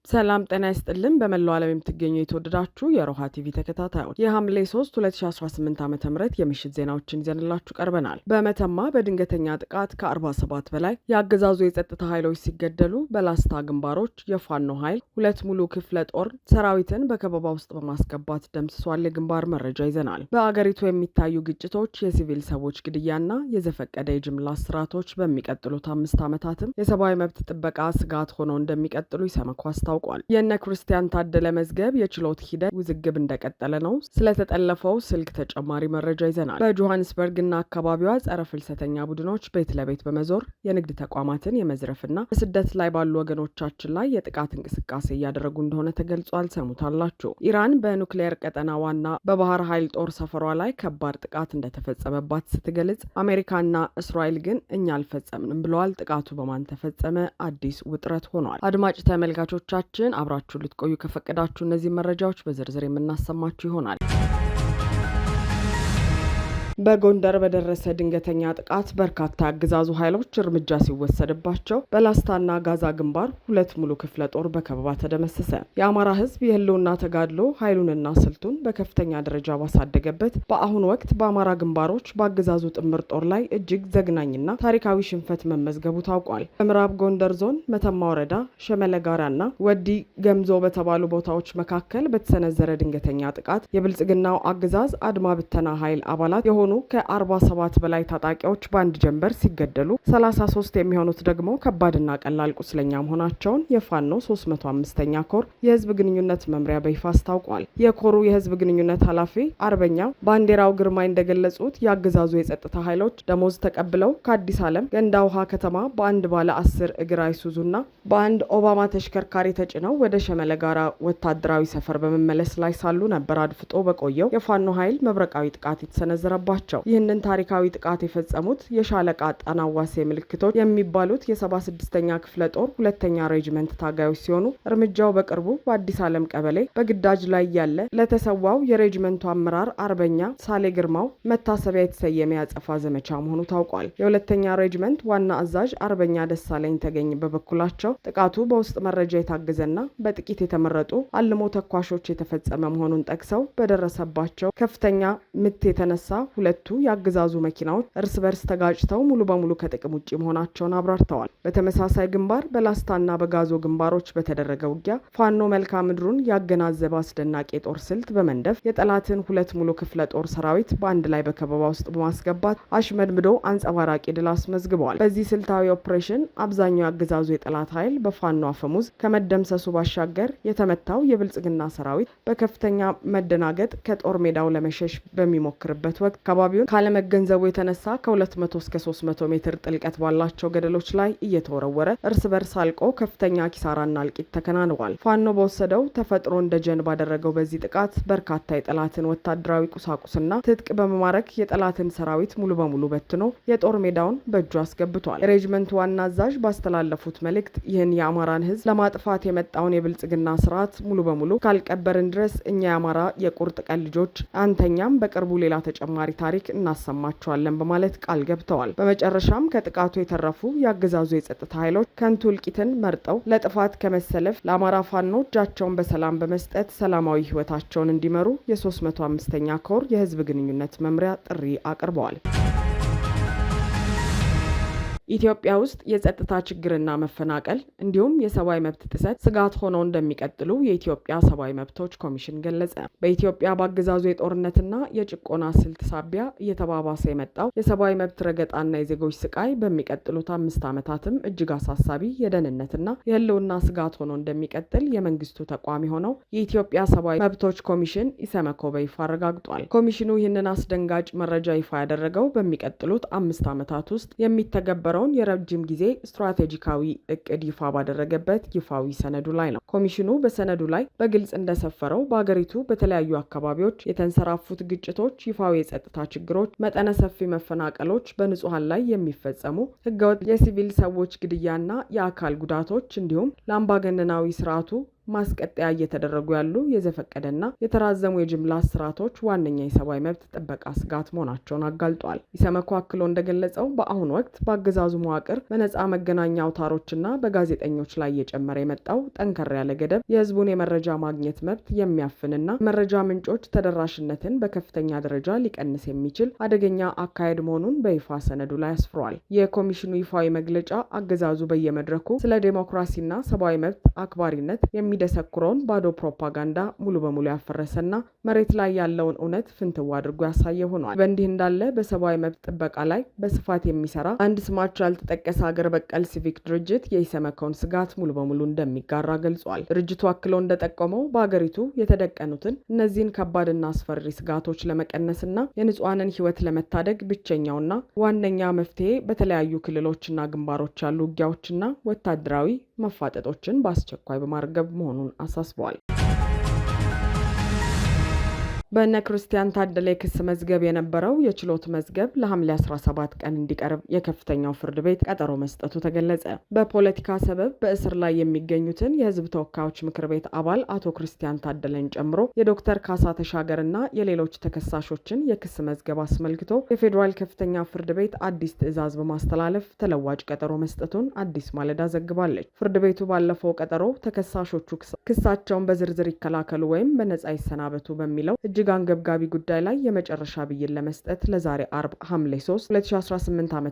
ሰላም ጤና ይስጥልን በመላው ዓለም የምትገኙ የተወደዳችሁ የሮሃ ቲቪ ተከታታዮች የሐምሌ 3 2018 ዓ.ም የምሽት ዜናዎችን ይዘንላችሁ ቀርበናል። በመተማ በድንገተኛ ጥቃት ከ47 በላይ የአገዛዙ የጸጥታ ኃይሎች ሲገደሉ በላስታ ግንባሮች የፋኖ ኃይል ሁለት ሙሉ ክፍለ ጦር ሰራዊትን በከበባ ውስጥ በማስገባት ደምስሷል። የግንባር መረጃ ይዘናል። በአገሪቱ የሚታዩ ግጭቶች፣ የሲቪል ሰዎች ግድያና የዘፈቀደ የጅምላ እስራቶች በሚቀጥሉት 5 ዓመታትም የሰብአዊ መብት ጥበቃ ስጋት ሆነው እንደሚቀጥሉ ኢሰመኮ አስታውቋል። የነ ክርስቲያን ታደለ መዝገብ የችሎት ሂደት ውዝግብ እንደቀጠለ ነው። ስለተጠለፈው ስልክ ተጨማሪ መረጃ ይዘናል። በጆሃንስበርግና አካባቢዋ ጸረ ፍልሰተኛ ቡድኖች ቤት ለቤት በመዞር የንግድ ተቋማትን የመዝረፍና በስደት ላይ ባሉ ወገኖቻችን ላይ የጥቃት እንቅስቃሴ እያደረጉ እንደሆነ ተገልጿል። ሰሙታላችሁ። ኢራን በኑክሌር ቀጠና ዋና በባህር ኃይል ጦር ሰፈሯ ላይ ከባድ ጥቃት እንደተፈጸመባት ስትገልጽ፣ አሜሪካና እስራኤል ግን እኛ አልፈጸምንም ብለዋል። ጥቃቱ በማን ተፈጸመ? አዲስ ውጥረት ሆኗል። አድማጭ ተመልካቾቻችን አብራችሁ ልትቆዩ ከፈቀዳችሁ እነዚህ መረጃዎች በዝርዝር የምናሰማችሁ ይሆናል። በጎንደር በደረሰ ድንገተኛ ጥቃት በርካታ የአገዛዙ ኃይሎች እርምጃ ሲወሰድባቸው በላስታና ጋዛ ግንባር ሁለት ሙሉ ክፍለ ጦር በከበባ ተደመሰሰ። የአማራ ሕዝብ የህልውና ተጋድሎ ኃይሉንና ስልቱን በከፍተኛ ደረጃ ባሳደገበት በአሁኑ ወቅት በአማራ ግንባሮች በአገዛዙ ጥምር ጦር ላይ እጅግ ዘግናኝና ታሪካዊ ሽንፈት መመዝገቡ ታውቋል። በምዕራብ ጎንደር ዞን መተማ ወረዳ ሸመለ ጋራና ወዲ ገምዞ በተባሉ ቦታዎች መካከል በተሰነዘረ ድንገተኛ ጥቃት የብልጽግናው አገዛዝ አድማ ብተና ኃይል አባላት የሆኑ ከ47 በላይ ታጣቂዎች በአንድ ጀንበር ሲገደሉ 33 የሚሆኑት ደግሞ ከባድና ቀላል ቁስለኛ መሆናቸውን የፋኖ 305ኛ ኮር የህዝብ ግንኙነት መምሪያ በይፋ አስታውቋል። የኮሩ የህዝብ ግንኙነት ኃላፊ አርበኛ ባንዴራው ግርማይ እንደገለጹት የአገዛዙ የጸጥታ ኃይሎች ደሞዝ ተቀብለው ከአዲስ ዓለም ገንዳ ውሃ ከተማ በአንድ ባለ 10 እግር አይሱዙና በአንድ ኦባማ ተሽከርካሪ ተጭነው ወደ ሸመለ ጋራ ወታደራዊ ሰፈር በመመለስ ላይ ሳሉ ነበር አድፍጦ በቆየው የፋኖ ኃይል መብረቃዊ ጥቃት የተሰነዘረባቸው። ይህንን ታሪካዊ ጥቃት የፈጸሙት የሻለቃ ጣናዋሴ ምልክቶች የሚባሉት የ76ኛ ክፍለ ጦር ሁለተኛ ሬጅመንት ታጋዮች ሲሆኑ እርምጃው በቅርቡ በአዲስ ዓለም ቀበሌ በግዳጅ ላይ ያለ ለተሰዋው የሬጅመንቱ አመራር አርበኛ ሳሌ ግርማው መታሰቢያ የተሰየመ ያጸፋ ዘመቻ መሆኑ ታውቋል። የሁለተኛ ሬጅመንት ዋና አዛዥ አርበኛ ደሳለኝ ተገኝ በበኩላቸው ጥቃቱ በውስጥ መረጃ የታገዘና በጥቂት የተመረጡ አልሞ ተኳሾች የተፈጸመ መሆኑን ጠቅሰው በደረሰባቸው ከፍተኛ ምት የተነሳ ሁለቱ የአገዛዙ መኪናዎች እርስ በርስ ተጋጭተው ሙሉ በሙሉ ከጥቅም ውጭ መሆናቸውን አብራርተዋል። በተመሳሳይ ግንባር በላስታና በጋዞ ግንባሮች በተደረገ ውጊያ ፋኖ መልክዓ ምድሩን ያገናዘበ አስደናቂ የጦር ስልት በመንደፍ የጠላትን ሁለት ሙሉ ክፍለ ጦር ሰራዊት በአንድ ላይ በከበባ ውስጥ በማስገባት አሽመድምዶ አንጸባራቂ ድል አስመዝግበዋል። በዚህ ስልታዊ ኦፕሬሽን አብዛኛው የአገዛዙ የጠላት ኃይል በፋኖ አፈሙዝ ከመደምሰሱ ባሻገር የተመታው የብልጽግና ሰራዊት በከፍተኛ መደናገጥ ከጦር ሜዳው ለመሸሽ በሚሞክርበት ወቅት አካባቢውን ካለመገንዘቡ የተነሳ ከ200 እስከ 300 ሜትር ጥልቀት ባላቸው ገደሎች ላይ እየተወረወረ እርስ በርስ አልቆ ከፍተኛ ኪሳራና እልቂት ተከናንቧል። ፋኖ በወሰደው ተፈጥሮ እንደ ጀን ባደረገው በዚህ ጥቃት በርካታ የጠላትን ወታደራዊ ቁሳቁስና ትጥቅ በመማረክ የጠላትን ሰራዊት ሙሉ በሙሉ በትኖ የጦር ሜዳውን በእጁ አስገብቷል። የሬጅመንቱ ዋና አዛዥ ባስተላለፉት መልእክት ይህን የአማራን ሕዝብ ለማጥፋት የመጣውን የብልጽግና ስርዓት ሙሉ በሙሉ ካልቀበርን ድረስ እኛ የአማራ የቁርጥ ቀን ልጆች አንተኛም፣ በቅርቡ ሌላ ተጨማሪ ታሪክ እናሰማቸዋለን በማለት ቃል ገብተዋል። በመጨረሻም ከጥቃቱ የተረፉ የአገዛዙ የጸጥታ ኃይሎች ከንቱ እልቂትን መርጠው ለጥፋት ከመሰለፍ ለአማራ ፋኖ እጃቸውን በሰላም በመስጠት ሰላማዊ ህይወታቸውን እንዲመሩ የ305ኛ ኮር የህዝብ ግንኙነት መምሪያ ጥሪ አቅርበዋል። ኢትዮጵያ ውስጥ የጸጥታ ችግርና መፈናቀል እንዲሁም የሰብአዊ መብት ጥሰት ስጋት ሆነው እንደሚቀጥሉ የኢትዮጵያ ሰብአዊ መብቶች ኮሚሽን ገለጸ። በኢትዮጵያ በአገዛዙ የጦርነትና የጭቆና ስልት ሳቢያ እየተባባሰ የመጣው የሰብአዊ መብት ረገጣና የዜጎች ስቃይ በሚቀጥሉት 5 ዓመታትም እጅግ አሳሳቢ የደህንነትና የህልውና ስጋት ሆኖ እንደሚቀጥል የመንግስቱ ተቋም የሆነው የኢትዮጵያ ሰብአዊ መብቶች ኮሚሽን ኢሰመኮ በይፋ አረጋግጧል። ኮሚሽኑ ይህንን አስደንጋጭ መረጃ ይፋ ያደረገው በሚቀጥሉት 5 ዓመታት ውስጥ የሚተገበረው የረጅም ጊዜ ስትራቴጂካዊ እቅድ ይፋ ባደረገበት ይፋዊ ሰነዱ ላይ ነው። ኮሚሽኑ በሰነዱ ላይ በግልጽ እንደሰፈረው በአገሪቱ በተለያዩ አካባቢዎች የተንሰራፉት ግጭቶች፣ ይፋዊ የጸጥታ ችግሮች፣ መጠነ ሰፊ መፈናቀሎች፣ በንጹሃን ላይ የሚፈጸሙ ህገወጥ የሲቪል ሰዎች ግድያና የአካል ጉዳቶች እንዲሁም ለአምባገነናዊ ስርዓቱ ማስቀጠያ እየተደረጉ ያሉ የዘፈቀደና የተራዘሙ የጅምላ እስራቶች ዋነኛ የሰብአዊ መብት ጥበቃ ስጋት መሆናቸውን አጋልጧል። ኢሰመኮ አክሎ እንደገለጸው በአሁኑ ወቅት በአገዛዙ መዋቅር በነጻ መገናኛ አውታሮችና በጋዜጠኞች ላይ እየጨመረ የመጣው ጠንከር ያለ ገደብ የህዝቡን የመረጃ ማግኘት መብት የሚያፍንና መረጃ ምንጮች ተደራሽነትን በከፍተኛ ደረጃ ሊቀንስ የሚችል አደገኛ አካሄድ መሆኑን በይፋ ሰነዱ ላይ አስፍሯል። የኮሚሽኑ ይፋዊ መግለጫ አገዛዙ በየመድረኩ ስለ ዴሞክራሲና ሰብአዊ መብት አክባሪነት የሚደሰኩረውን ባዶ ፕሮፓጋንዳ ሙሉ በሙሉ ያፈረሰና መሬት ላይ ያለውን እውነት ፍንትው አድርጎ ያሳየ ሆኗል። በእንዲህ እንዳለ በሰብአዊ መብት ጥበቃ ላይ በስፋት የሚሰራ አንድ ስማቸው ያልተጠቀሰ ሀገር በቀል ሲቪክ ድርጅት የኢሰመኮን ስጋት ሙሉ በሙሉ እንደሚጋራ ገልጿል። ድርጅቱ አክሎ እንደጠቆመው በሀገሪቱ የተደቀኑትን እነዚህን ከባድና አስፈሪ ስጋቶች ለመቀነስና የንጹሐንን ህይወት ለመታደግ ብቸኛውና ዋነኛ መፍትሄ በተለያዩ ክልሎችና ግንባሮች ያሉ ውጊያዎችና ወታደራዊ መፋጠጦችን በአስቸኳይ በማርገብ መሆኑን አሳስበዋል። በእነ ክርስቲያን ታደለ የክስ መዝገብ የነበረው የችሎት መዝገብ ለሐምሌ 17 ቀን እንዲቀርብ የከፍተኛው ፍርድ ቤት ቀጠሮ መስጠቱ ተገለጸ። በፖለቲካ ሰበብ በእስር ላይ የሚገኙትን የህዝብ ተወካዮች ምክር ቤት አባል አቶ ክርስቲያን ታደለን ጨምሮ የዶክተር ካሳ ተሻገርና የሌሎች ተከሳሾችን የክስ መዝገብ አስመልክቶ የፌዴራል ከፍተኛ ፍርድ ቤት አዲስ ትዕዛዝ በማስተላለፍ ተለዋጭ ቀጠሮ መስጠቱን አዲስ ማለዳ ዘግባለች። ፍርድ ቤቱ ባለፈው ቀጠሮ ተከሳሾቹ ክሳቸውን በዝርዝር ይከላከሉ ወይም በነጻ ይሰናበቱ በሚለው እጅግ አንገብጋቢ ጉዳይ ላይ የመጨረሻ ብይን ለመስጠት ለዛሬ አርብ ሐምሌ 3 2018 ዓ.ም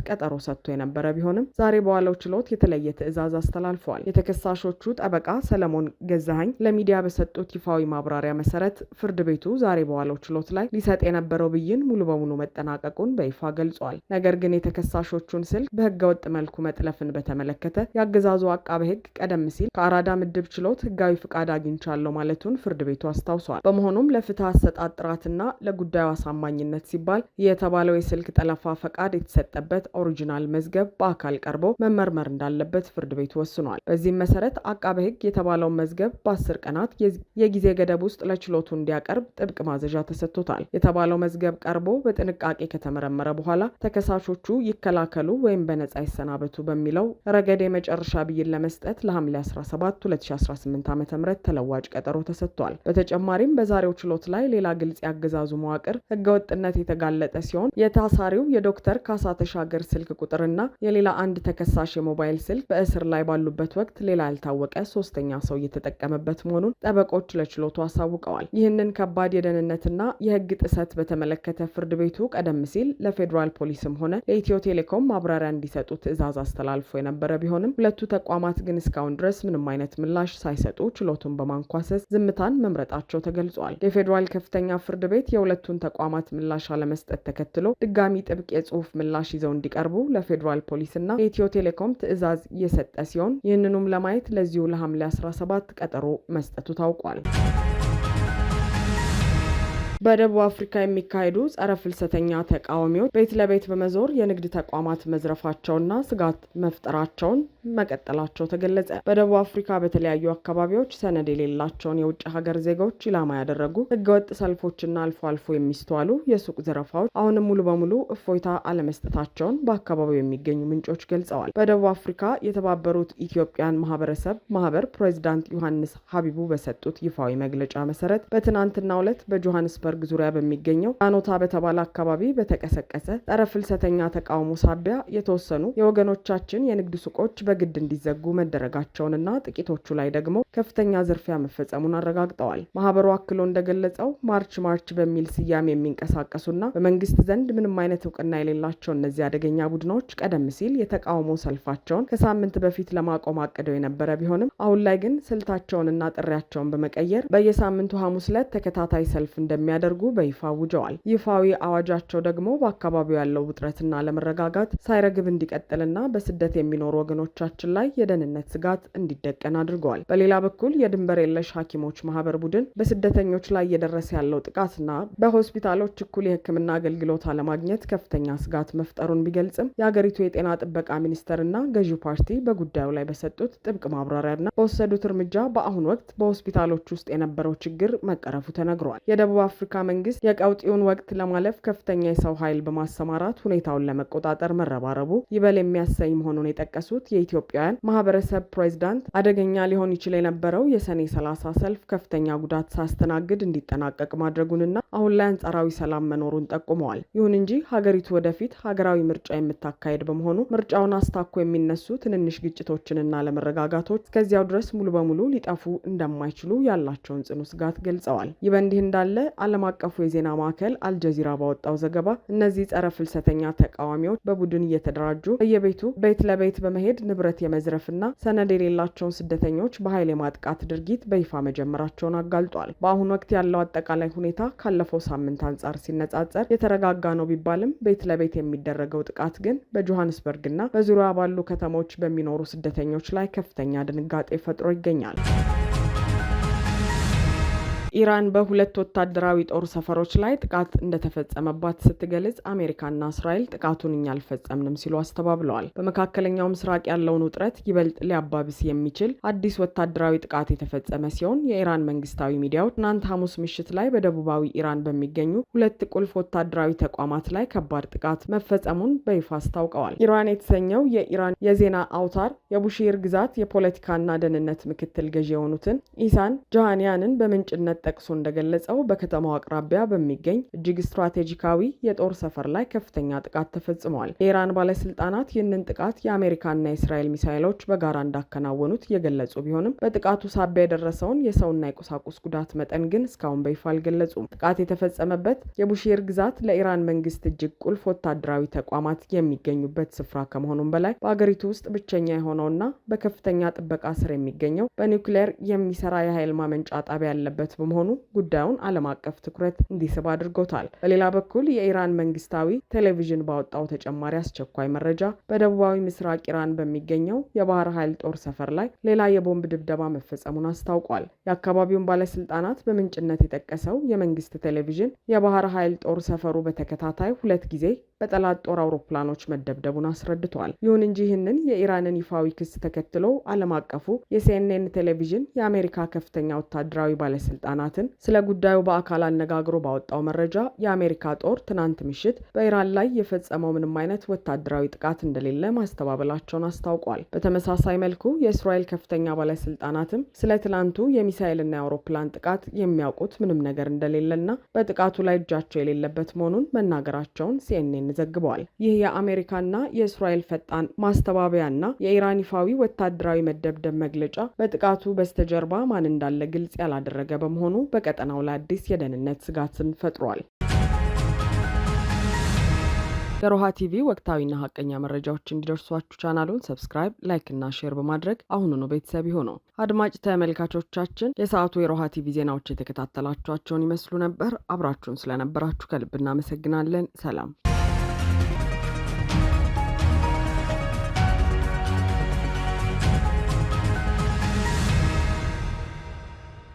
ቀጠሮ ሰጥቶ የነበረ ቢሆንም ዛሬ በዋለው ችሎት የተለየ ትዕዛዝ አስተላልፈዋል። የተከሳሾቹ ጠበቃ ሰለሞን ገዛኸኝ ለሚዲያ በሰጡት ይፋዊ ማብራሪያ መሰረት ፍርድ ቤቱ ዛሬ በዋለው ችሎት ላይ ሊሰጥ የነበረው ብይን ሙሉ በሙሉ መጠናቀቁን በይፋ ገልጿል። ነገር ግን የተከሳሾቹን ስልክ በህገወጥ መልኩ መጥለፍን በተመለከተ የአገዛዙ አቃቤ ህግ ቀደም ሲል ከአራዳ ምድብ ችሎት ህጋዊ ፍቃድ አግኝቻለሁ ማለቱን ፍርድ ቤቱ አስታውሷል። በመሆኑም ለፍትህ አሰጣጥ ጥራትና ለጉዳዩ አሳማኝነት ሲባል የተባለው የስልክ ጠለፋ ፈቃድ የተሰጠበት ኦሪጂናል መዝገብ በአካል ቀርቦ መመርመር እንዳለበት ፍርድ ቤቱ ወስኗል። በዚህም መሰረት አቃቤ ህግ የተባለውን መዝገብ በ10 ቀናት የጊዜ ገደብ ውስጥ ለችሎቱ እንዲያቀርብ ጥብቅ ማዘዣ ተሰጥቶታል። የተባለው መዝገብ ቀርቦ በጥንቃቄ ከተመረመረ በኋላ ተከሳሾቹ ይከላከሉ ወይም በነጻ ይሰናበቱ በሚለው ረገድ የመጨረሻ ብይን ለመስጠት ለሐምሌ 17 2018 ዓ.ም ተለዋጭ ቀጠሮ ተሰጥቷል። በተጨማሪም በዛሬው ችሎት ላይ ሌላ ግልጽ ያገዛዙ መዋቅር ህገወጥነት የተጋለጠ ሲሆን የታሳሪው የዶክተር ካሳ ተሻገር ስልክ ቁጥርና የሌላ አንድ ተከሳሽ የሞባይል ስልክ በእስር ላይ ባሉበት ወቅት ሌላ ያልታወቀ ሶስተኛ ሰው እየተጠቀመበት መሆኑን ጠበቆች ለችሎቱ አሳውቀዋል። ይህንን ከባድ የደህንነትና የህግ ጥሰት በተመለከተ ፍርድ ቤቱ ቀደም ሲል ለፌዴራል ፖሊስም ሆነ ለኢትዮ ቴሌኮም ማብራሪያ እንዲሰጡ ትዕዛዝ አስተላልፎ የነበረ ቢሆንም ሁለቱ ተቋማት ግን እስካሁን ድረስ ምንም አይነት ምላሽ ሳይሰጡ ችሎቱን በማንኳሰስ ዝምታን መምረጣቸው ተገልጿል። የፌዴራል ከፍተኛ ፍርድ ቤት የሁለቱን ተቋማት ምላሽ አለመስጠት ተከትሎ ድጋሚ ጥብቅ የጽሁፍ ምላሽ ይዘው እንዲቀርቡ ለፌዴራል ፖሊስና የኢትዮ ቴሌኮም ትዕዛዝ እየሰጠ ሲሆን ይህንኑም ለማየት ለዚሁ ለሐምሌ 17 ቀጠሮ መስጠቱ ታውቋል። በደቡብ አፍሪካ የሚካሄዱ ጸረ ፍልሰተኛ ተቃዋሚዎች ቤት ለቤት በመዞር የንግድ ተቋማት መዝረፋቸውና ስጋት መፍጠራቸውን መቀጠላቸው ተገለጸ። በደቡብ አፍሪካ በተለያዩ አካባቢዎች ሰነድ የሌላቸውን የውጭ ሀገር ዜጎች ኢላማ ያደረጉ ህገወጥ ሰልፎችና አልፎ አልፎ የሚስተዋሉ የሱቅ ዘረፋዎች አሁንም ሙሉ በሙሉ እፎይታ አለመስጠታቸውን በአካባቢው የሚገኙ ምንጮች ገልጸዋል። በደቡብ አፍሪካ የተባበሩት ኢትዮጵያን ማህበር ፕሬዚዳንት ዮሐንስ ሀቢቡ በሰጡት ይፋዊ መግለጫ መሰረት በትናንትናው ዕለት በጆሃንስበርግ ዙሪያ በሚገኘው ዳኖታ በተባለ አካባቢ በተቀሰቀሰ ጸረ ፍልሰተኛ ተቃውሞ ሳቢያ የተወሰኑ የወገኖቻችን የንግድ ሱቆች በግድ እንዲዘጉ መደረጋቸውንና ጥቂቶቹ ላይ ደግሞ ከፍተኛ ዝርፊያ መፈጸሙን አረጋግጠዋል። ማህበሩ አክሎ እንደገለጸው ማርች በሚል ስያሜ የሚንቀሳቀሱና በመንግስት ዘንድ ምንም አይነት እውቅና የሌላቸው እነዚህ አደገኛ ቡድኖች ቀደም ሲል የተቃውሞ ሰልፋቸውን ከሳምንት በፊት ለማቆም አቅደው የነበረ ቢሆንም አሁን ላይ ግን ስልታቸውንና ጥሪያቸውን በመቀየር በየሳምንቱ ሐሙስ ዕለት ተከታታይ ሰልፍ እንደሚያደርጉ በይፋ አውጀዋል። ይፋዊ አዋጃቸው ደግሞ በአካባቢው ያለው ውጥረትና አለመረጋጋት ሳይረግብ እንዲቀጥልና በስደት የሚኖሩ ወገኖቻችን ላይ የደህንነት ስጋት እንዲደቀን አድርገዋል። በሌላ በኩል የድንበር የለሽ ሐኪሞች ማህበር ቡድን በስደተኞች ላይ እየደረሰ ያለው ጥቃትና በሆስፒታሎች እኩል የሕክምና አገልግሎት አለማግኘት ከፍተኛ ስጋት መፍጠሩን ቢገልጽም የሀገሪቱ የጤና ጥበቃ ሚኒስቴርና ገዢው ፓርቲ በጉዳዩ ላይ በሰጡት ጥብቅ ማብራሪያና በወሰዱት እርምጃ በአሁኑ ወቅት በሆስፒታሎች ውስጥ የነበረው ችግር መቀረፉ ተነግሯል። የደቡብ አፍሪካ መንግስት የቀውጢውን ወቅት ለማለፍ ከፍተኛ የሰው ኃይል በማሰማራት ሁኔታውን ለመቆጣጠር መረባረቡ ይበል የሚያሰኝ መሆኑን የጠቀሱት ኢትዮጵያውያን ማህበረሰብ ፕሬዝዳንት አደገኛ ሊሆን ይችል የነበረው የሰኔ 30 ሰልፍ ከፍተኛ ጉዳት ሳያስተናግድ እንዲጠናቀቅ ማድረጉንና አሁን ላይ አንጻራዊ ሰላም መኖሩን ጠቁመዋል። ይሁን እንጂ ሀገሪቱ ወደፊት ሀገራዊ ምርጫ የምታካሄድ በመሆኑ ምርጫውን አስታኮ የሚነሱ ትንንሽ ግጭቶችንና አለመረጋጋቶች እስከዚያው ድረስ ሙሉ በሙሉ ሊጠፉ እንደማይችሉ ያላቸውን ጽኑ ስጋት ገልጸዋል። ይህ በእንዲህ እንዳለ ዓለም አቀፉ የዜና ማዕከል አልጀዚራ ባወጣው ዘገባ እነዚህ ጸረ ፍልሰተኛ ተቃዋሚዎች በቡድን እየተደራጁ በየቤቱ ቤት ለቤት በመሄድ ንብረት የመዝረፍና ሰነድ የሌላቸውን ስደተኞች በኃይል የማጥቃት ድርጊት በይፋ መጀመራቸውን አጋልጧል። በአሁኑ ወቅት ያለው አጠቃላይ ሁኔታ ካለፈው ሳምንት አንጻር ሲነጻጸር የተረጋጋ ነው ቢባልም ቤት ለቤት የሚደረገው ጥቃት ግን በጆሃንስበርግና በዙሪያ ባሉ ከተሞች በሚኖሩ ስደተኞች ላይ ከፍተኛ ድንጋጤ ፈጥሮ ይገኛል። ኢራን በሁለት ወታደራዊ ጦር ሰፈሮች ላይ ጥቃት እንደተፈጸመባት ስትገልጽ አሜሪካና እስራኤል ጥቃቱን እኛ አልፈጸምንም ሲሉ አስተባብለዋል። በመካከለኛው ምስራቅ ያለውን ውጥረት ይበልጥ ሊያባብስ የሚችል አዲስ ወታደራዊ ጥቃት የተፈጸመ ሲሆን የኢራን መንግስታዊ ሚዲያዎች ትናንት ሐሙስ ምሽት ላይ በደቡባዊ ኢራን በሚገኙ ሁለት ቁልፍ ወታደራዊ ተቋማት ላይ ከባድ ጥቃት መፈጸሙን በይፋ አስታውቀዋል። ኢራን የተሰኘው የኢራን የዜና አውታር የቡሺር ግዛት የፖለቲካና ደህንነት ምክትል ገዢ የሆኑትን ኢሳን ጃሃንያንን በምንጭነት ጠቅሶ እንደገለጸው በከተማው አቅራቢያ በሚገኝ እጅግ ስትራቴጂካዊ የጦር ሰፈር ላይ ከፍተኛ ጥቃት ተፈጽሟል። የኢራን ባለስልጣናት ይህንን ጥቃት የአሜሪካና የእስራኤል ሚሳይሎች በጋራ እንዳከናወኑት የገለጹ ቢሆንም በጥቃቱ ሳቢያ የደረሰውን የሰውና የቁሳቁስ ጉዳት መጠን ግን እስካሁን በይፋ አልገለጹም። ጥቃት የተፈጸመበት የቡሺር ግዛት ለኢራን መንግስት እጅግ ቁልፍ ወታደራዊ ተቋማት የሚገኙበት ስፍራ ከመሆኑም በላይ በአገሪቱ ውስጥ ብቸኛ የሆነውና በከፍተኛ ጥበቃ ስር የሚገኘው በኒውክሌር የሚሰራ የኃይል ማመንጫ ጣቢያ ያለበት በመሆኑ ጉዳዩን ዓለም አቀፍ ትኩረት እንዲስብ አድርጎታል። በሌላ በኩል የኢራን መንግስታዊ ቴሌቪዥን ባወጣው ተጨማሪ አስቸኳይ መረጃ በደቡባዊ ምስራቅ ኢራን በሚገኘው የባህር ኃይል ጦር ሰፈር ላይ ሌላ የቦምብ ድብደባ መፈጸሙን አስታውቋል። የአካባቢውን ባለስልጣናት በምንጭነት የጠቀሰው የመንግስት ቴሌቪዥን የባህር ኃይል ጦር ሰፈሩ በተከታታይ 2 ጊዜ በጠላት ጦር አውሮፕላኖች መደብደቡን አስረድቷል። ይሁን እንጂ ይህንን የኢራንን ይፋዊ ክስ ተከትሎ ዓለም አቀፉ የሲኤንኤን ቴሌቪዥን የአሜሪካ ከፍተኛ ወታደራዊ ባለስልጣናትን ስለ ጉዳዩ በአካል አነጋግሮ ባወጣው መረጃ የአሜሪካ ጦር ትናንት ምሽት በኢራን ላይ የፈጸመው ምንም አይነት ወታደራዊ ጥቃት እንደሌለ ማስተባበላቸውን አስታውቋል። በተመሳሳይ መልኩ የእስራኤል ከፍተኛ ባለስልጣናትም ስለ ትናንቱ የሚሳኤልና የአውሮፕላን ጥቃት የሚያውቁት ምንም ነገር እንደሌለና በጥቃቱ ላይ እጃቸው የሌለበት መሆኑን መናገራቸውን ሲኤንኤን ዘግበዋል። ይህ የአሜሪካና የእስራኤል ፈጣን ማስተባበያና የኢራን ይፋዊ ወታደራዊ መደብደብ መግለጫ በጥቃቱ በስተጀርባ ማን እንዳለ ግልጽ ያላደረገ በመሆኑ በቀጠናው ላይ አዲስ የደህንነት ስጋትን ፈጥሯል። የሮሃ ቲቪ ወቅታዊና ሀቀኛ መረጃዎች እንዲደርሷችሁ ቻናሉን ሰብስክራይብ፣ ላይክ እና ሼር በማድረግ አሁኑኑ ቤተሰብ ይሁኑ። አድማጭ ተመልካቾቻችን የሰዓቱ የሮሃ ቲቪ ዜናዎች የተከታተላችኋቸውን ይመስሉ ነበር። አብራችሁን ስለነበራችሁ ከልብ እናመሰግናለን። ሰላም።